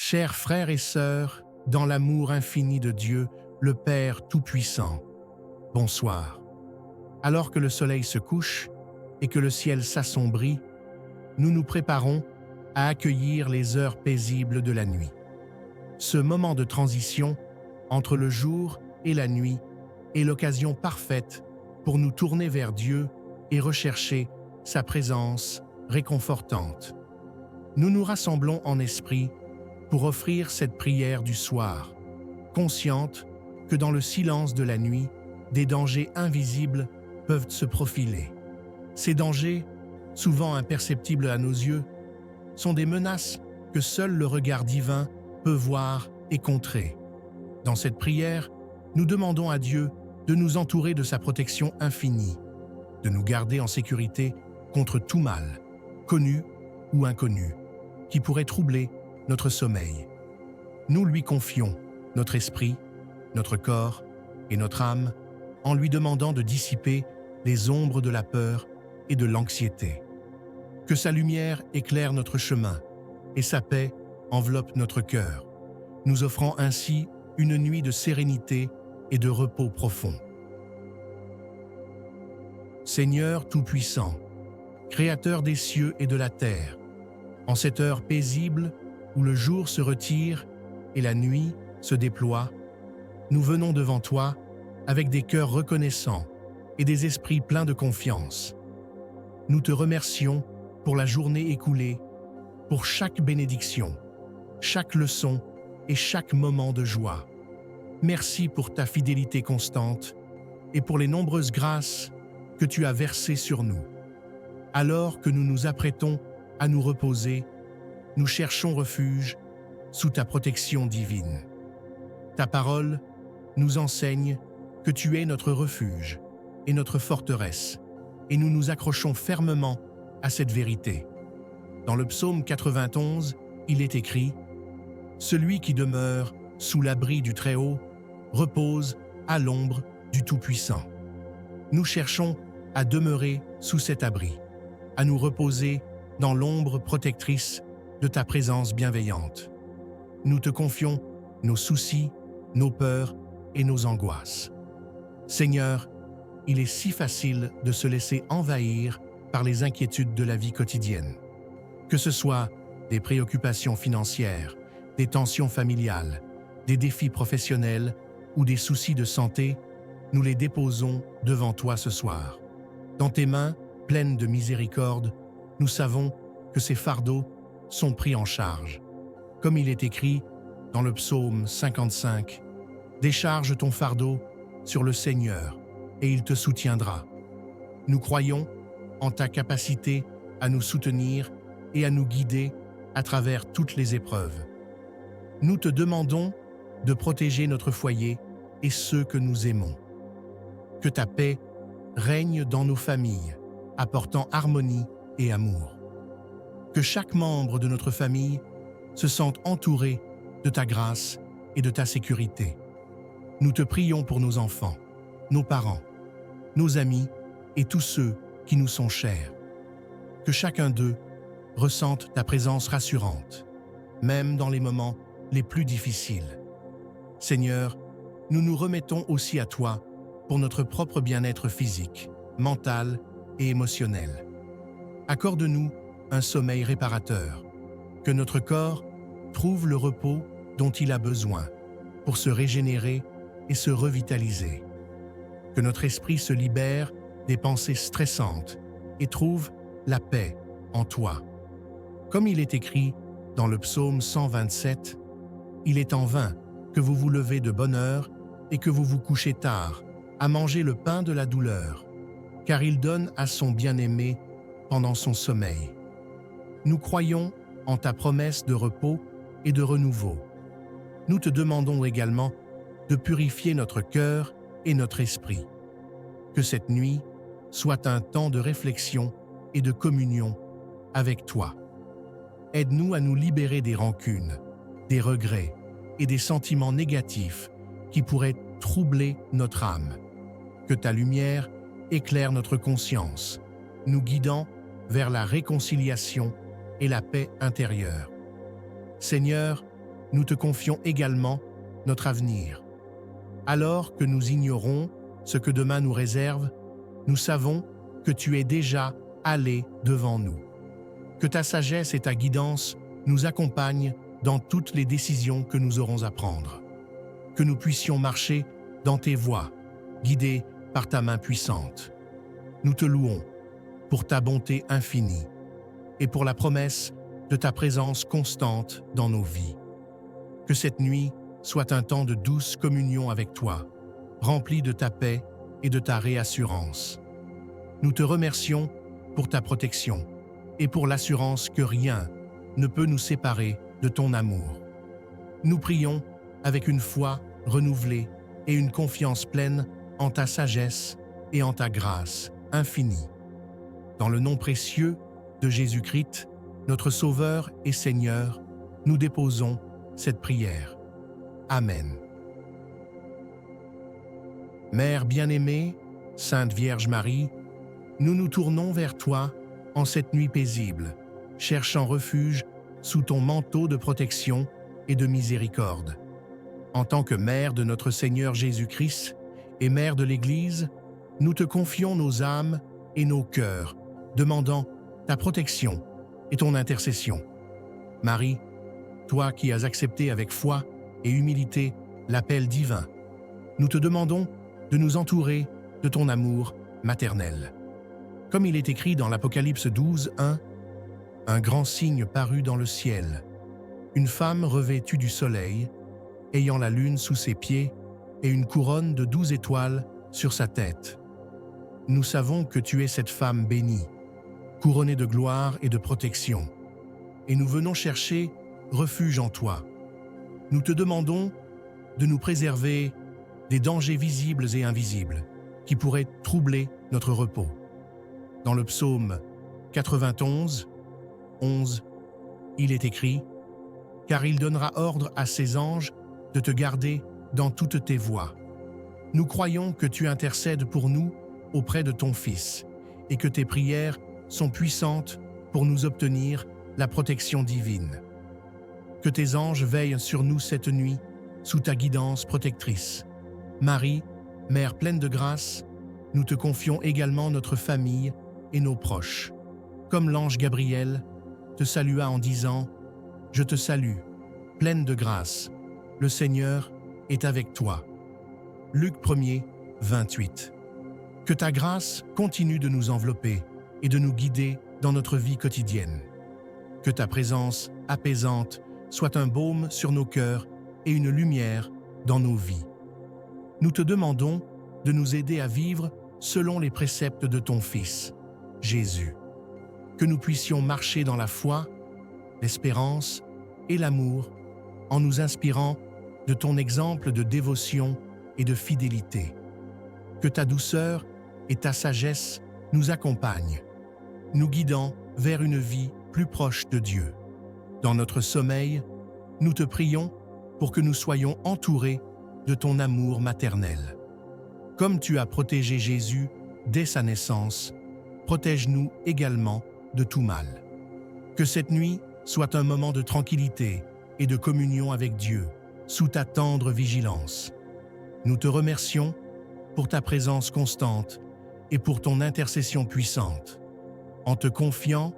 Chers frères et sœurs, dans l'amour infini de Dieu, le Père Tout-Puissant, bonsoir. Alors que le soleil se couche et que le ciel s'assombrit, nous nous préparons à accueillir les heures paisibles de la nuit. Ce moment de transition entre le jour et la nuit est l'occasion parfaite pour nous tourner vers Dieu et rechercher sa présence réconfortante. Nous nous rassemblons en esprit pour offrir cette prière du soir, consciente que dans le silence de la nuit, des dangers invisibles peuvent se profiler. Ces dangers, souvent imperceptibles à nos yeux, sont des menaces que seul le regard divin peut voir et contrer. Dans cette prière, nous demandons à Dieu de nous entourer de sa protection infinie, de nous garder en sécurité contre tout mal, connu ou inconnu, qui pourrait troubler notre sommeil. Nous lui confions notre esprit, notre corps et notre âme en lui demandant de dissiper les ombres de la peur et de l'anxiété. Que sa lumière éclaire notre chemin et sa paix enveloppe notre cœur, nous offrant ainsi une nuit de sérénité et de repos profond. Seigneur Tout-Puissant, Créateur des cieux et de la terre, en cette heure paisible où le jour se retire et la nuit se déploie, nous venons devant toi avec des cœurs reconnaissants et des esprits pleins de confiance. Nous te remercions pour la journée écoulée, pour chaque bénédiction, chaque leçon et chaque moment de joie. Merci pour ta fidélité constante et pour les nombreuses grâces que tu as versées sur nous. Alors que nous nous apprêtons à nous reposer, nous cherchons refuge sous ta protection divine. Ta parole nous enseigne que tu es notre refuge et notre forteresse, et nous nous accrochons fermement à cette vérité. Dans le psaume 91, il est écrit « Celui qui demeure sous l'abri du Très-Haut repose à l'ombre du Tout-Puissant ». Nous cherchons à demeurer sous cet abri, à nous reposer dans l'ombre protectrice de ta présence bienveillante. Nous te confions nos soucis, nos peurs et nos angoisses. Seigneur, il est si facile de se laisser envahir par les inquiétudes de la vie quotidienne. Que ce soit des préoccupations financières, des tensions familiales, des défis professionnels ou des soucis de santé, nous les déposons devant toi ce soir. Dans tes mains, pleines de miséricorde, nous savons que ces fardeaux sont pris en charge. Comme il est écrit dans le psaume 55, « Décharge ton fardeau sur le Seigneur, et il te soutiendra. » Nous croyons en ta capacité à nous soutenir et à nous guider à travers toutes les épreuves. Nous te demandons de protéger notre foyer et ceux que nous aimons. Que ta paix règne dans nos familles, apportant harmonie et amour. Que chaque membre de notre famille se sente entouré de ta grâce et de ta sécurité. Nous te prions pour nos enfants, nos parents, nos amis et tous ceux qui nous sont chers. Que chacun d'eux ressente ta présence rassurante, même dans les moments les plus difficiles. Seigneur, nous nous remettons aussi à toi pour notre propre bien-être physique, mental et émotionnel. Accorde-nous un sommeil réparateur, que notre corps trouve le repos dont il a besoin pour se régénérer et se revitaliser. Que notre esprit se libère des pensées stressantes et trouve la paix en toi. Comme il est écrit dans le psaume 127, « Il est en vain que vous vous levez de bonne heure et que vous vous couchez tard, à manger le pain de la douleur, car il donne à son bien-aimé pendant son sommeil. » Nous croyons en ta promesse de repos et de renouveau. Nous te demandons également de purifier notre cœur et notre esprit. Que cette nuit soit un temps de réflexion et de communion avec toi. Aide-nous à nous libérer des rancunes, des regrets et des sentiments négatifs qui pourraient troubler notre âme. Que ta lumière éclaire notre conscience, nous guidant vers la réconciliation et la paix intérieure. Seigneur, nous te confions également notre avenir. Alors que nous ignorons ce que demain nous réserve, nous savons que tu es déjà allé devant nous. Que ta sagesse et ta guidance nous accompagnent dans toutes les décisions que nous aurons à prendre. Que nous puissions marcher dans tes voies, guidés par ta main puissante. Nous te louons pour ta bonté infinie et pour la promesse de ta présence constante dans nos vies. Que cette nuit soit un temps de douce communion avec toi, rempli de ta paix et de ta réassurance. Nous te remercions pour ta protection et pour l'assurance que rien ne peut nous séparer de ton amour. Nous prions avec une foi renouvelée et une confiance pleine en ta sagesse et en ta grâce infinie. Dans le nom précieux de Jésus-Christ, notre Sauveur et Seigneur, nous déposons cette prière. Amen. Mère bien-aimée, Sainte Vierge Marie, nous nous tournons vers toi en cette nuit paisible, cherchant refuge sous ton manteau de protection et de miséricorde. En tant que Mère de notre Seigneur Jésus-Christ et Mère de l'Église, nous te confions nos âmes et nos cœurs, demandant ta protection et ton intercession. Marie, toi qui as accepté avec foi et humilité l'appel divin, nous te demandons de nous entourer de ton amour maternel. Comme il est écrit dans l'Apocalypse 12, 1, « Un grand signe parut dans le ciel, une femme revêtue du soleil, ayant la lune sous ses pieds et une couronne de 12 étoiles sur sa tête. Nous savons que tu es cette femme bénie, couronnée de gloire et de protection, et nous venons chercher refuge en toi. Nous te demandons de nous préserver des dangers visibles et invisibles qui pourraient troubler notre repos. Dans le psaume 91, 11, il est écrit « Car il donnera ordre à ses anges de te garder dans toutes tes voies. » Nous croyons que tu intercèdes pour nous auprès de ton Fils et que tes prières sont puissantes pour nous obtenir la protection divine. Que tes anges veillent sur nous cette nuit sous ta guidance protectrice. Marie, Mère pleine de grâce, nous te confions également notre famille et nos proches. Comme l'ange Gabriel te salua en disant « Je te salue, pleine de grâce, le Seigneur est avec toi. » Luc 1er, 28. Que ta grâce continue de nous envelopper et de nous guider dans notre vie quotidienne. Que ta présence apaisante soit un baume sur nos cœurs et une lumière dans nos vies. Nous te demandons de nous aider à vivre selon les préceptes de ton Fils, Jésus. Que nous puissions marcher dans la foi, l'espérance et l'amour en nous inspirant de ton exemple de dévotion et de fidélité. Que ta douceur et ta sagesse nous accompagnent, nous guidant vers une vie plus proche de Dieu. Dans notre sommeil, nous te prions pour que nous soyons entourés de ton amour maternel. Comme tu as protégé Jésus dès sa naissance, protège-nous également de tout mal. Que cette nuit soit un moment de tranquillité et de communion avec Dieu, sous ta tendre vigilance. Nous te remercions pour ta présence constante et pour ton intercession puissante. En te confiant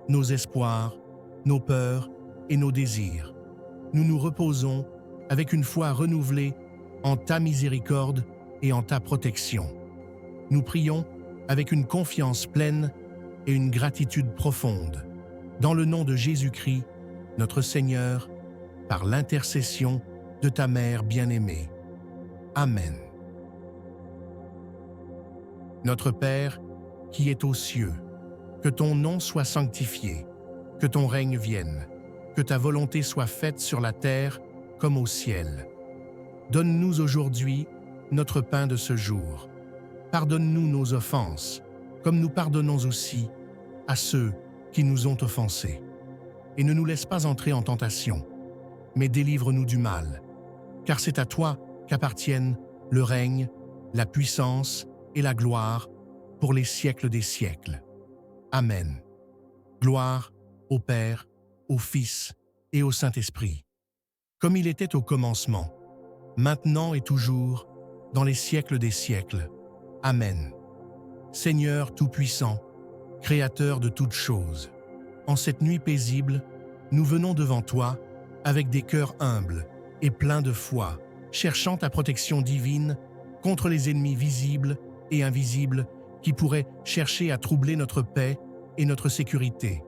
nos espoirs, nos peurs et nos désirs, nous nous reposons avec une foi renouvelée en ta miséricorde et en ta protection. Nous prions avec une confiance pleine et une gratitude profonde, dans le nom de Jésus-Christ, notre Seigneur, par l'intercession de ta Mère bien-aimée. Amen. Notre Père, qui es aux cieux, que ton nom soit sanctifié, que ton règne vienne, que ta volonté soit faite sur la terre comme au ciel. Donne-nous aujourd'hui notre pain de ce jour. Pardonne-nous nos offenses, comme nous pardonnons aussi à ceux qui nous ont offensés. Et ne nous laisse pas entrer en tentation, mais délivre-nous du mal, car c'est à toi qu'appartiennent le règne, la puissance et la gloire pour les siècles des siècles. Amen. Gloire au Père, au Fils et au Saint-Esprit, comme il était au commencement, maintenant et toujours, dans les siècles des siècles. Amen. Seigneur Tout-Puissant, Créateur de toutes choses, en cette nuit paisible, nous venons devant toi avec des cœurs humbles et pleins de foi, cherchant ta protection divine contre les ennemis visibles et invisibles qui pourraient chercher à troubler notre paix et notre sécurité.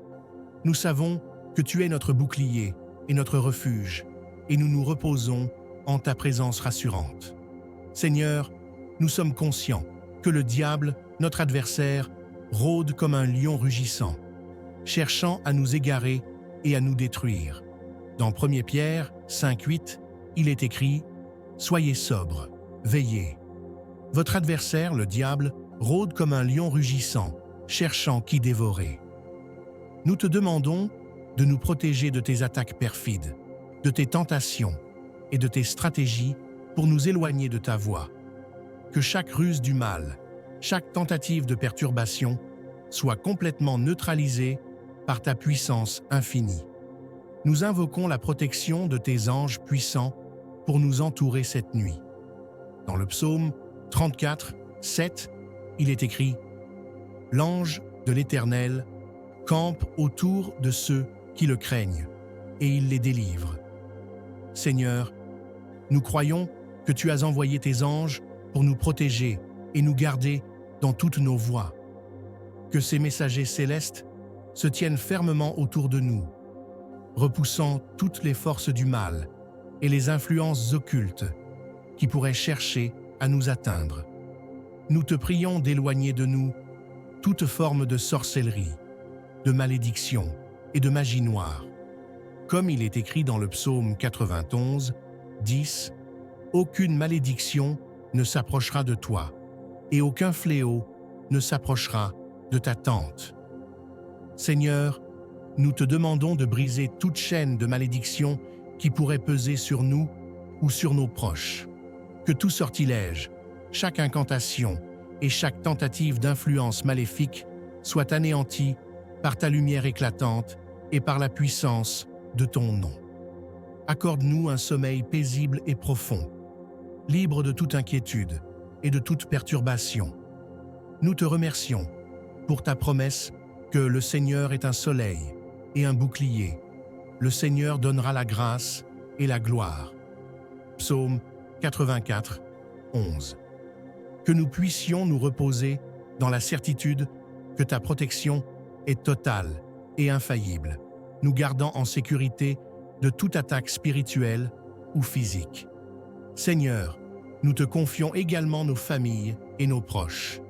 Nous savons que tu es notre bouclier et notre refuge, et nous nous reposons en ta présence rassurante. Seigneur, nous sommes conscients que le diable, notre adversaire, rôde comme un lion rugissant, cherchant à nous égarer et à nous détruire. Dans 1 Pierre 5,8, il est écrit « Soyez sobres, veillez ». Votre adversaire, le diable, rôde comme un lion rugissant, cherchant qui dévorer. Nous te demandons de nous protéger de tes attaques perfides, de tes tentations et de tes stratégies pour nous éloigner de ta voie. Que chaque ruse du mal, chaque tentative de perturbation soit complètement neutralisée par ta puissance infinie. Nous invoquons la protection de tes anges puissants pour nous entourer cette nuit. Dans le psaume 34, 7, il est écrit « L'ange de l'Éternel campe autour de ceux qui le craignent, et il les délivre. » Seigneur, nous croyons que tu as envoyé tes anges pour nous protéger et nous garder dans toutes nos voies. Que ces messagers célestes se tiennent fermement autour de nous, repoussant toutes les forces du mal et les influences occultes qui pourraient chercher à nous atteindre. Nous te prions d'éloigner de nous toute forme de sorcellerie, de malédiction et de magie noire. Comme il est écrit dans le psaume 91, 10, « Aucune malédiction ne s'approchera de toi, et aucun fléau ne s'approchera de ta tente. » Seigneur, nous te demandons de briser toute chaîne de malédiction qui pourrait peser sur nous ou sur nos proches. Que tout sortilège, chaque incantation et chaque tentative d'influence maléfique soit anéanti par ta lumière éclatante et par la puissance de ton nom. Accorde-nous un sommeil paisible et profond, libre de toute inquiétude et de toute perturbation. Nous te remercions pour ta promesse que le Seigneur est un soleil et un bouclier. Le Seigneur donnera la grâce et la gloire. Psaume 84, 11. Que nous puissions nous reposer dans la certitude que ta protection est totale et infaillible, nous gardant en sécurité de toute attaque spirituelle ou physique. Seigneur, nous te confions également nos familles et nos proches.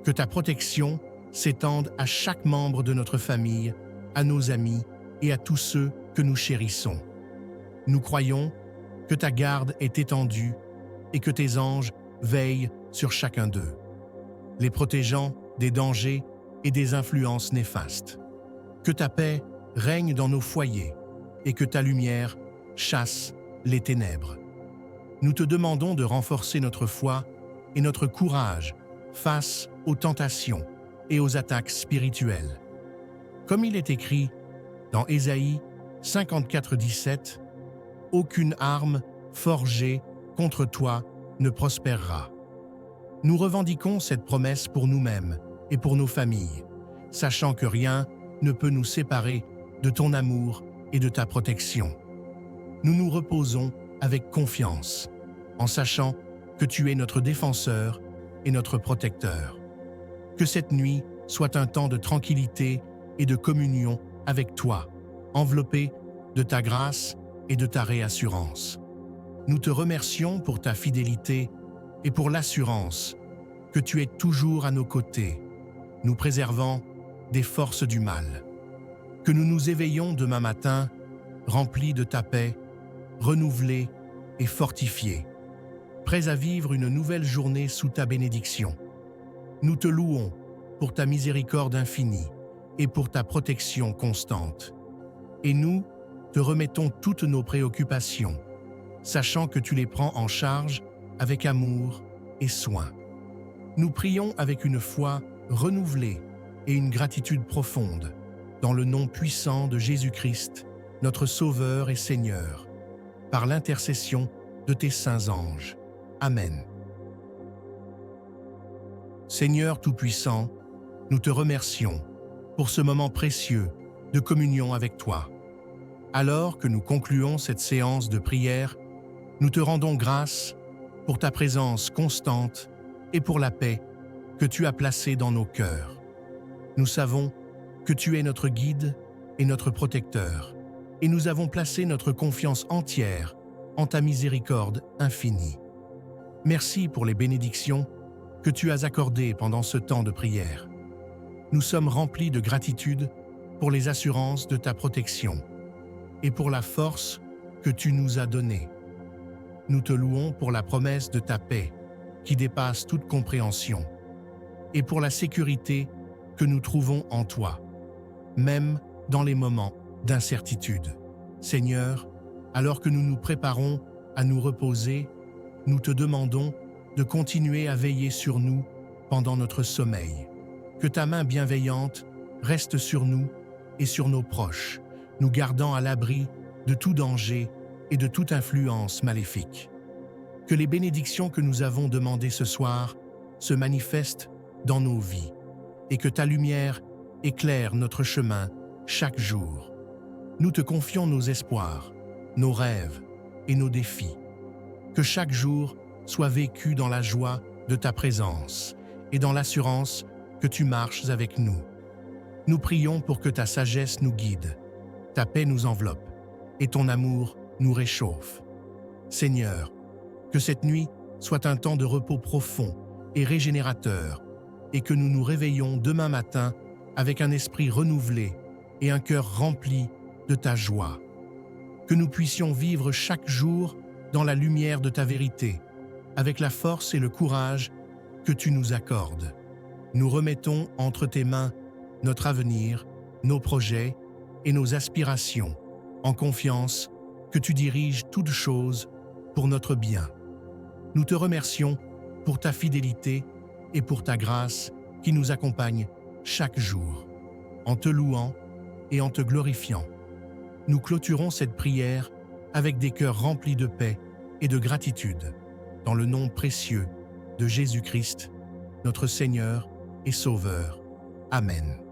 Que ta protection s'étende à chaque membre de notre famille, à nos amis et à tous ceux que nous chérissons. Nous croyons que ta garde est étendue et que tes anges veillent sur chacun d'eux, les protégeant des dangers et des influences néfastes. Que ta paix règne dans nos foyers et que ta lumière chasse les ténèbres. Nous te demandons de renforcer notre foi et notre courage face aux tentations et aux attaques spirituelles. Comme il est écrit dans Ésaïe 54, 17, « Aucune arme forgée contre toi ne prospérera. » Nous revendiquons cette promesse pour nous-mêmes et pour nos familles, sachant que rien ne peut nous séparer de ton amour et de ta protection. Nous nous reposons avec confiance, en sachant que tu es notre défenseur et notre protecteur. Que cette nuit soit un temps de tranquillité et de communion avec toi, enveloppé de ta grâce et de ta réassurance. Nous te remercions pour ta fidélité et pour l'assurance que tu es toujours à nos côtés, nous préservant des forces du mal. Que nous nous éveillons demain matin, remplis de ta paix, renouvelés et fortifiés, prêts à vivre une nouvelle journée sous ta bénédiction. Nous te louons pour ta miséricorde infinie et pour ta protection constante. Et nous te remettons toutes nos préoccupations, sachant que tu les prends en charge avec amour et soin. Nous prions avec une foi renouvelée et une gratitude profonde, dans le nom puissant de Jésus-Christ, notre Sauveur et Seigneur. par l'intercession de tes saints anges. Amen. Seigneur Tout-Puissant, nous te remercions pour ce moment précieux de communion avec toi. Alors que nous concluons cette séance de prière, nous te rendons grâce pour ta présence constante et pour la paix que tu as placée dans nos cœurs. Nous savons que tu es notre guide et notre protecteur, et nous avons placé notre confiance entière en ta miséricorde infinie. Merci pour les bénédictions que tu as accordées pendant ce temps de prière. Nous sommes remplis de gratitude pour les assurances de ta protection et pour la force que tu nous as donnée. Nous te louons pour la promesse de ta paix qui dépasse toute compréhension et pour la sécurité que nous trouvons en toi, même dans les moments d'incertitude. Seigneur, alors que nous nous préparons à nous reposer, nous te demandons de continuer à veiller sur nous pendant notre sommeil. Que ta main bienveillante reste sur nous et sur nos proches, nous gardant à l'abri de tout danger et de toute influence maléfique. Que les bénédictions que nous avons demandées ce soir se manifestent dans nos vies et que ta lumière éclaire notre chemin chaque jour. Nous te confions nos espoirs, nos rêves et nos défis. Que chaque jour soit vécu dans la joie de ta présence et dans l'assurance que tu marches avec nous. Nous prions pour que ta sagesse nous guide, ta paix nous enveloppe et ton amour nous réchauffe. Seigneur, que cette nuit soit un temps de repos profond et régénérateur et que nous nous réveillons demain matin avec un esprit renouvelé et un cœur rempli de ta joie. Que nous puissions vivre chaque jour dans la lumière de ta vérité, avec la force et le courage que tu nous accordes. Nous remettons entre tes mains notre avenir, nos projets et nos aspirations, en confiance que tu diriges toutes choses pour notre bien. Nous te remercions pour ta fidélité et pour ta grâce qui nous accompagne chaque jour. En te louant et en te glorifiant, nous clôturons cette prière avec des cœurs remplis de paix et de gratitude, dans le nom précieux de Jésus-Christ, notre Seigneur et Sauveur. Amen.